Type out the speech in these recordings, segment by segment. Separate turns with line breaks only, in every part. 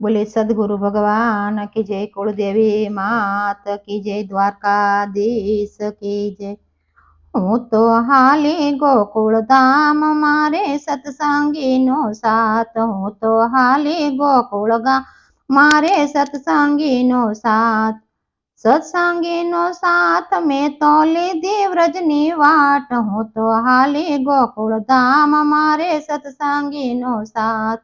बोले सदगुरु भगवान की जय, कुलदेवी मात की जय, द्वारकाधीश की जय। हूँ तो हाली गोकुल धाम मारे सतसंगी नो साथ, हूँ तो हाली गोकुल गाम मारे सतसंगी नो साथ। सत्संगी नो साथ में तो लीधी व्रजनी वाट, हूँ तो हाली गोकुल धाम मारे सतसंगी नो साथ।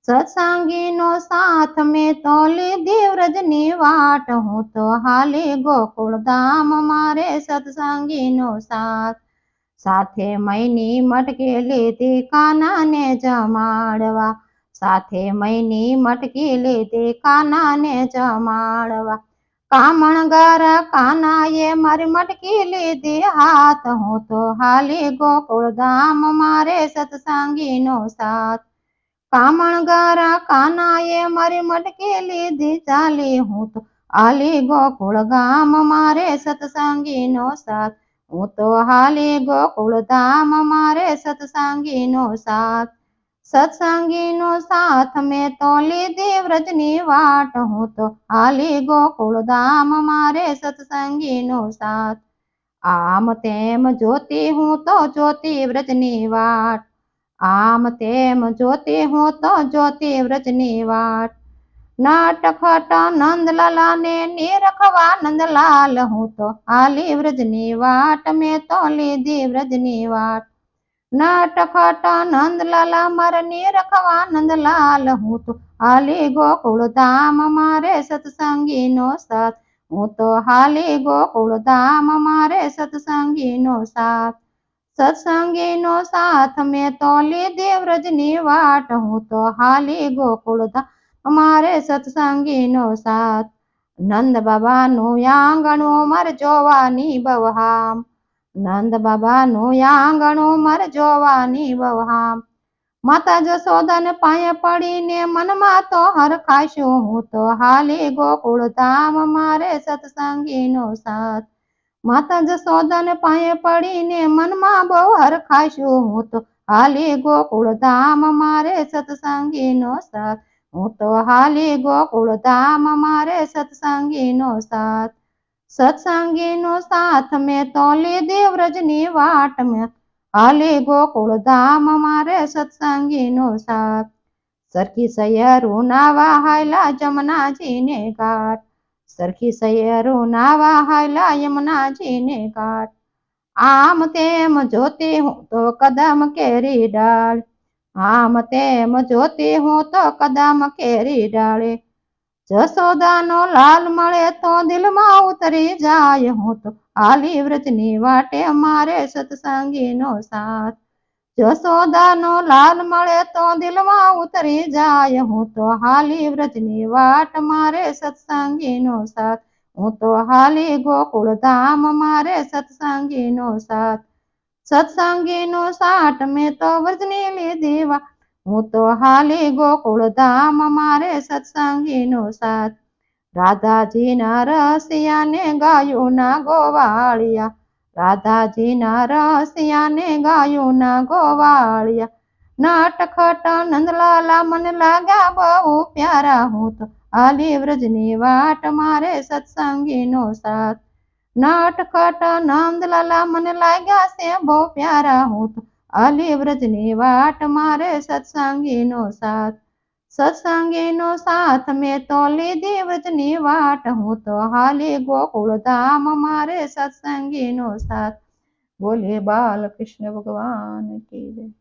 सत्संगी नो साथ में तो लीधी व्रजनी वाट, हूँ तो हाली गोकुल धाम मारे सत्संगी नो साथ। साथे मैनी मटकी लीधी काना ने जमाड़वा, साथे मैनी मटकी लीधी काना ने जमाड़वा। कामण गारा काना ये मारी मटकी लीधी हाथ, हूँ तो हाली गोकुल धाम मारे सत्संगी नो साथ। कामण गारा काना ये मारी मटकी लीधी चाली, हूँ तो हाली गोकुल गाम मारे सतसंगी नो साथ, हूँ तो हाली गोकुल धाम मारे सतसंगी नो साथ। सत्संगी नो साथ में तो लीधी व्रजनी वाट, हूँ तो हाली गोकुल धाम मारे सतसंगी नो साथ। आम तेम जोती हूँ तो ज्योति व्रजनी वाट, आम तेम जोती हूँ तो ज्योति व्रजनी वाट। नाटखट नंद लाला ने निरखवा नंदलाल, हूँ तो हाली व्रजनी वाट में तो लीधी व्रजनी वाट। नाटखट नंद लाला मार निरखवा नंदलाल, हूँ तो हाली गोकुल धाम मारे सतसंगी नो साथ, हूँ तो हाली गोकुल धाम मारे सतसंगी नो साथ। सत्संगी नो साथ में तो लीधी व्रजनी वाट, हूँ तो हाली गोकुल धाम मारे सत्संगी नो साथ। नंद बाबा नु आंगणो मर जोवानी बवहाम, नंद बाबा नु आंगणो मर जोवानी बवहाम। माता जसोदा ने पाया पड़ी ने मन मा तो हर खाशो, हूँ तो हाली गोकुल धाम मारे सत्संगी नो साथ। माता जसोदा ने पाए पड़ी ने मन मा बहु हर खाशो, हूँ तो हाली गोकुल धाम मारे सतसंगी नो साथ, हूँ तो हाली गोकुल धाम मारे सतसंगी नो साथ। सत्संगी नो साथ में तो लीधी व्रजनी वाट में हाली गोकुल धाम मारे सत्संगी नो साथ। सरखी सैयरू नावा हायला जमुना जी ने घाट, सरखी सैयरू नावा हायला यमुना जी ने घाट। आम तेम जोती हूँ तो कदम केरी डाल, आम तेम जोती हूँ तो कदम केरी डाले। जसोदा नो लाल मळे तो दिल में उतरी जाय, हूँ तो हाली व्रजनी वाटे मारे सतसंगी नो साथ। जसोदा नो लाल मळे तो दिल में उतरी जाय, हूँ तो हाली व्रजनी वाट मारे सत्संगी नो साथ, हूँ तो हाली गोकुल धाम मारे सत्संगी नो साथ। सत्संगी नो साथ में तो व्रजनी लीधी वाट, हूँ तो हाली गोकुल धाम मारे सत्संगी नो साथ। राधा जी ना रसिया ने गायो ना गोवालिया, राधा जी ना रसिया ने गायो ना गोवालिया। नाटखट नंदलाला मन लागा बहु प्यारा, हूँ तो हाली व्रजनी वाट मारे सत्संगी नो साथ। नाटखट नंदलाला मन लागा से बहु प्यारा, हूँ तो हाली व्रजनी वाट मारे सत्संगी नो साथ। सत्संगी नो साथ में तो लीधी व्रजनी वाट, हूँ तो हाली गोकुल धाम मारे सत्संगी नो साथ। बोले बाल कृष्ण भगवान की जय।